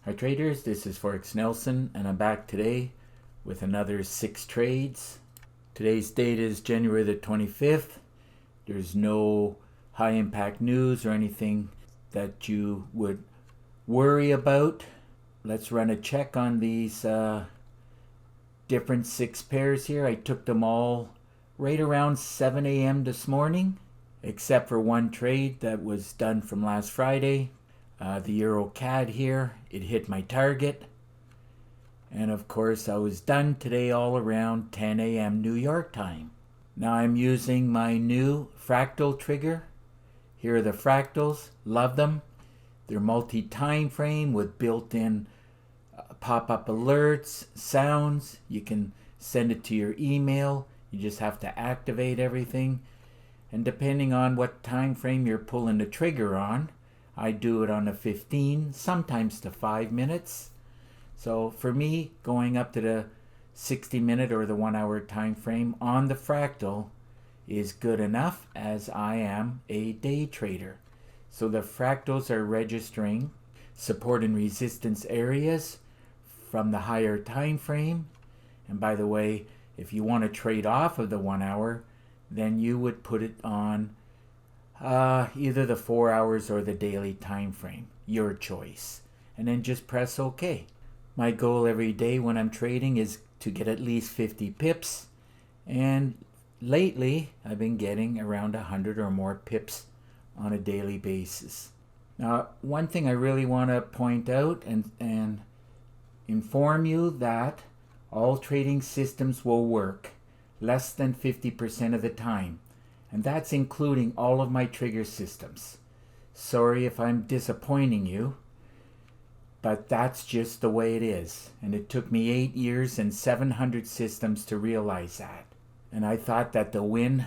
Hi traders, this is Forex Nelson and I'm back today with another 6 trades. Today's date is January the 25th. There's no high impact news or anything that you would worry about. Let's run a check on these different 6 pairs here. I took them all right around 7 a.m. this morning, except for one trade that was done from last Friday. The Euro CAD here, it hit my target. And of course I was done today all around 10 a.m. New York time. Now I'm using my new FRACTAL trigger. Here are the fractals, love them. They're multi-time frame with built-in pop-up alerts, sounds. You can send it to your email. You just have to activate everything. And depending on what time frame you're pulling the trigger on, I do it on a 15, sometimes to 5 minutes. So for me, going up to the 60-minute or the 1-hour time frame on the fractal is good enough, as I am a day trader. So the fractals are registering support and resistance areas from the higher time frame. And by the way, if you want to trade off of the 1 hour, then you would put it on either the 4 hours or the daily time frame, your choice, and then just press OK. My goal every day when I'm trading is to get at least 50 pips, and lately I've been getting around 100 or more pips on a daily basis. Now, one thing I really want to point out and inform you that all trading systems will work less than 50% of the time. And that's including all of my trigger systems. Sorry if I'm disappointing you, but that's just the way it is. And it took me 8 years and 700 systems to realize that. And I thought that the win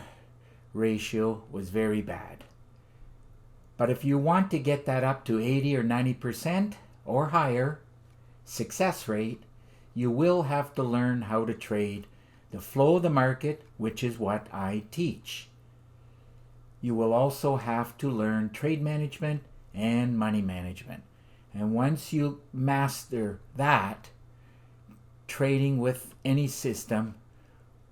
ratio was very bad. But if you want to get that up to 80 or 90% or higher success rate, you will have to learn how to trade the flow of the market, which is what I teach. You will also have to learn trade management and money management. And once you master that, trading with any system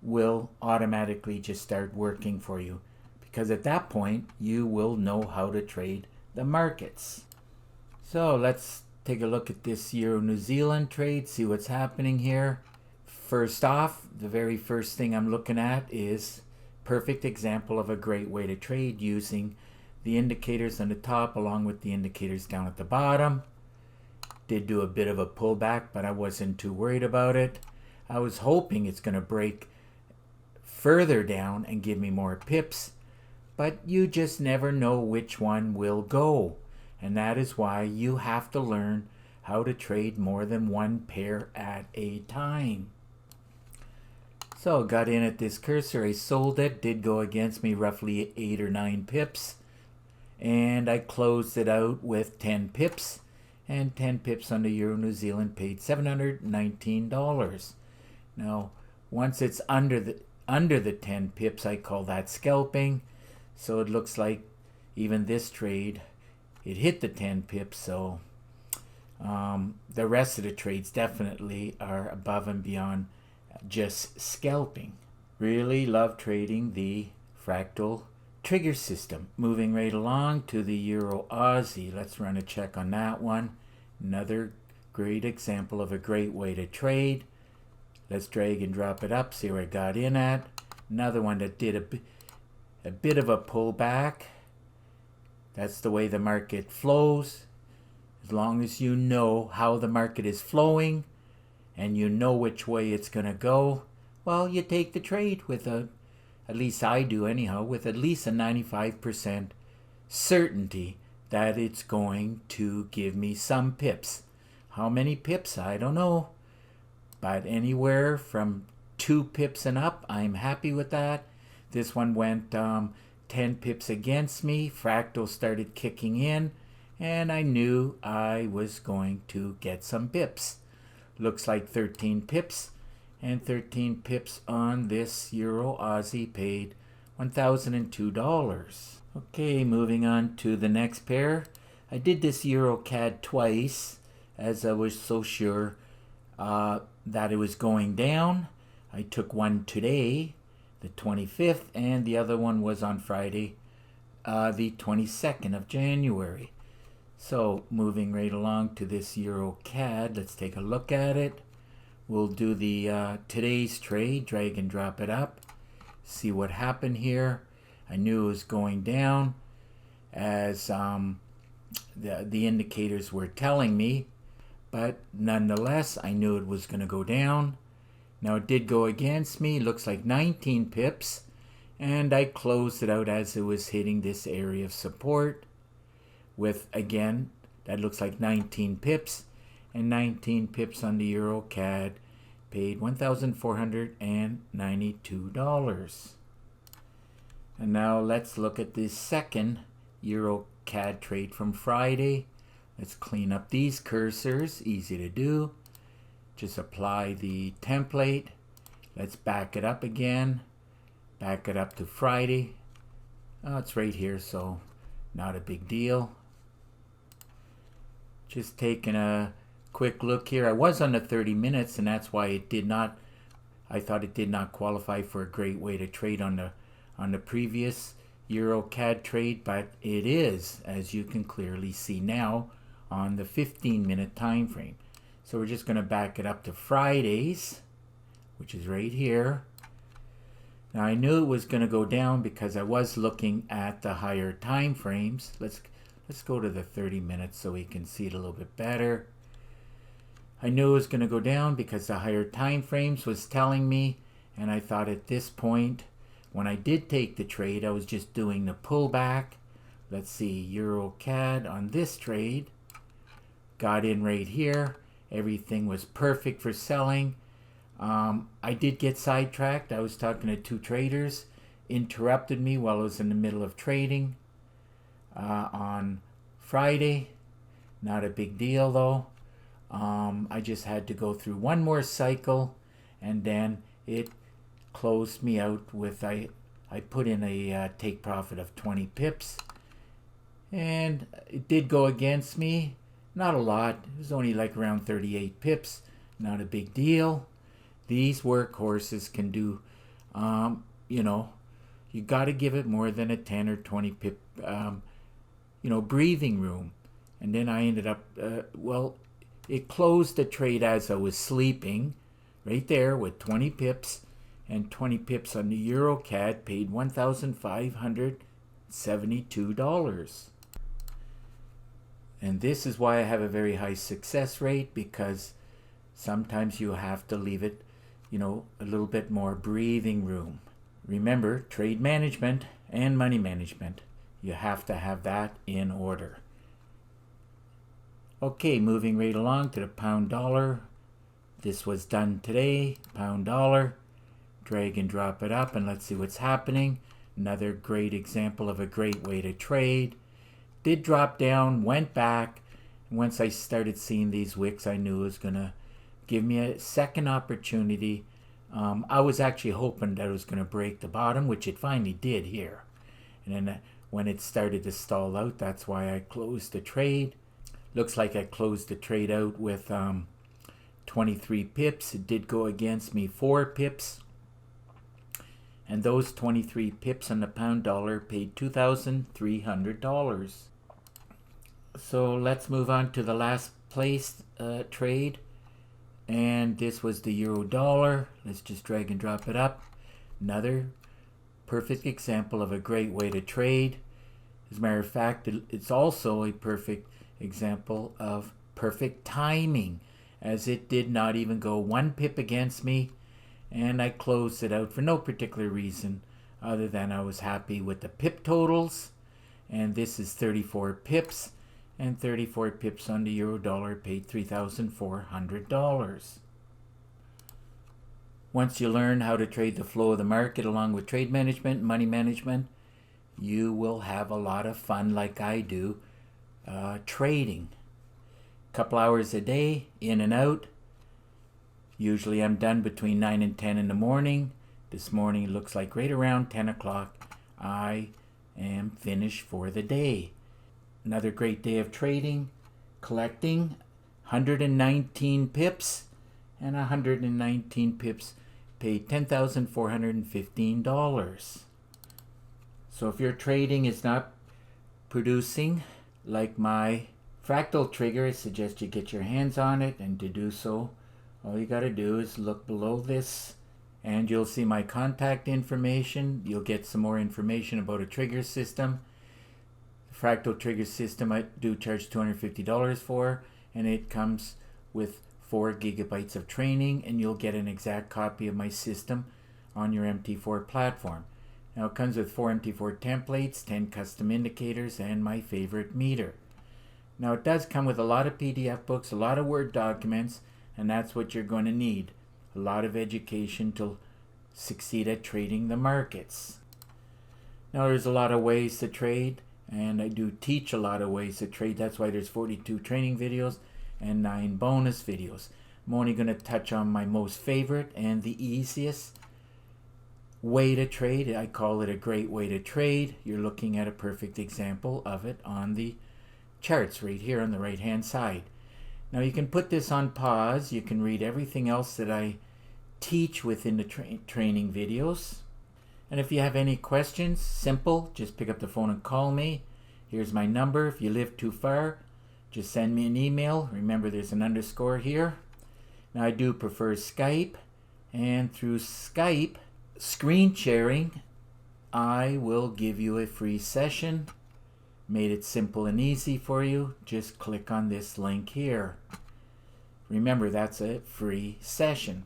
will automatically just start working for you. Because at that point, you will know how to trade the markets. So let's take a look at this Euro New Zealand trade, see what's happening here. First off, the very first thing I'm looking at is perfect example of a great way to trade using the indicators on the top along with the indicators down at the bottom. Did do a bit of a pullback, but I wasn't too worried about it. I was hoping it's going to break further down and give me more pips, but you just never know which one will go. And that is why you have to learn how to trade more than one pair at a time. So got in at this cursor, I sold it, did go against me roughly 8 or 9 pips, and I closed it out with 10 pips, and 10 pips on the Euro New Zealand paid $719. Now, once it's under the 10 pips, I call that scalping. So it looks like even this trade, it hit the 10 pips, so the rest of the trades definitely are above and beyond just scalping. Really love trading the fractal trigger system. Moving right along to the Euro Aussie. Let's run a check on that one. Another great example of a great way to trade. Let's drag and drop it up, see where I got in at. Another one that did a bit of a pullback. That's the way the market flows. As long as you know how the market is flowing and you know which way it's going to go, well, you take the trade with at least I do anyhow, with at least a 95% certainty that it's going to give me some pips. How many pips? I don't know. But anywhere from 2 pips and up, I'm happy with that. This one went 10 pips against me. Fractal started kicking in, and I knew I was going to get some pips. Looks like 13 pips, and 13 pips on this Euro Aussie paid $1,002. Okay, moving on to the next pair. I did this Euro CAD twice, as I was so sure that it was going down. I took one today, the 25th, and the other one was on Friday, the 22nd of January. So moving right along to this Euro CAD, let's take a look at it. We'll do the today's trade, drag and drop it up, see what happened here. I knew it was going down as the indicators were telling me, but nonetheless I knew it was going to go down. Now it did go against me, looks like 19 pips, and I closed it out as it was hitting this area of support with, again, that looks like 19 pips, and 19 pips on the Euro CAD paid $1,492. And now let's look at the second Euro CAD trade from Friday. Let's clean up these cursors, easy to do. Just apply the template. Let's back it up again. Back it up to Friday. Oh, it's right here, so not a big deal. Just taking a quick look here. I was on the 30 minutes, and that's why it did not, I thought it did not qualify for a great way to trade on the previous Euro CAD trade, but it is, as you can clearly see now, on the 15-minute time frame. So we're just going to back it up to Fridays, which is right here. Now I knew it was going to go down because I was looking at the higher time frames. Let's go to the 30 minutes so we can see it a little bit better. I knew it was going to go down because the higher time frames was telling me, and I thought at this point, when I did take the trade, I was just doing the pullback. Let's see, Euro CAD on this trade. Got in right here. Everything was perfect for selling. I did get sidetracked. I was talking to two traders, interrupted me while I was in the middle of trading on Friday. Not a big deal though. I just had to go through one more cycle, and then it closed me out with, I put in a take profit of 20 pips, and it did go against me. Not a lot. It was only like around 38 pips. Not a big deal. These workhorses can do, you know, you got to give it more than a 10 or 20 pip, you know, breathing room. And then I ended up, well, it closed the trade as I was sleeping, right there with 20 pips, and 20 pips on the Euro CAD paid $1,572. And this is why I have a very high success rate, because sometimes you have to leave it, you know, a little bit more breathing room. Remember, trade management and money management, you have to have that in order. Okay, moving right along to the pound dollar. This was done today, pound dollar. Drag and drop it up, and let's see what's happening. Another great example of a great way to trade. Did drop down, went back. And once I started seeing these wicks, I knew it was going to give me a second opportunity. I was actually hoping that it was going to break the bottom, which it finally did here. And then when it started to stall out, that's why I closed the trade. Looks like I closed the trade out with 23 pips. It did go against me 4 pips. And those 23 pips on the pound dollar paid $2,300. So let's move on to the last place trade. And this was the euro dollar. Let's just drag and drop it up. Another perfect example of a great way to trade. As a matter of fact, it's also a perfect example of perfect timing, as it did not even go 1 pip against me, and I closed it out for no particular reason other than I was happy with the pip totals. And this is 34 pips, and 34 pips on the euro dollar paid $3,400. Once you learn how to trade the flow of the market along with trade management, money management, you will have a lot of fun like I do trading. Couple hours a day, in and out. Usually I'm done between 9 and 10 in the morning. This morning it looks like right around 10 o'clock I am finished for the day. Another great day of trading, collecting. 119 pips, and 119 pips pay $10,415. So if your trading is not producing like my fractal trigger, I suggest you get your hands on it, and to do so, all you got to do is look below this and you'll see my contact information. You'll get some more information about a trigger system. The fractal trigger system I do charge $250 for, and it comes with 4 gigabytes of training, and you'll get an exact copy of my system on your MT4 platform. Now it comes with 4 MT4 templates, 10 custom indicators, and my favorite meter. Now it does come with a lot of PDF books, a lot of Word documents, and that's what you're going to need. A lot of education to succeed at trading the markets. Now there's a lot of ways to trade, and I do teach a lot of ways to trade. That's why there's 42 training videos and 9 bonus videos. I'm only going to touch on my most favorite and the easiest way to trade. I call it a great way to trade. You're looking at a perfect example of it on the charts right here on the right hand side. Now you can put this on pause. You can read everything else that I teach within the training videos. And if you have any questions, simple, just pick up the phone and call me. Here's my number. If you live too far, just send me an email. Remember, there's an underscore here. Now I do prefer Skype, and through Skype screen sharing, I will give you a free session. Made it simple and easy for you. Just click on this link here. Remember, that's a free session.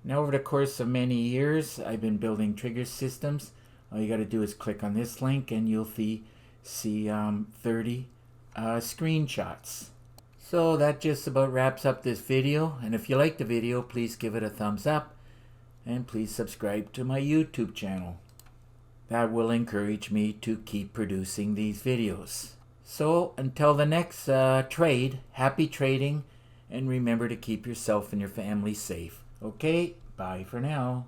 Now, over the course of many years, I've been building trigger systems. All you got to do is click on this link and you'll see 30 screenshots. So that just about wraps up this video. And if you like the video, please give it a thumbs up. And please subscribe to my YouTube channel. That will encourage me to keep producing these videos. So until the next trade, happy trading, and remember to keep yourself and your family safe. Okay, bye for now.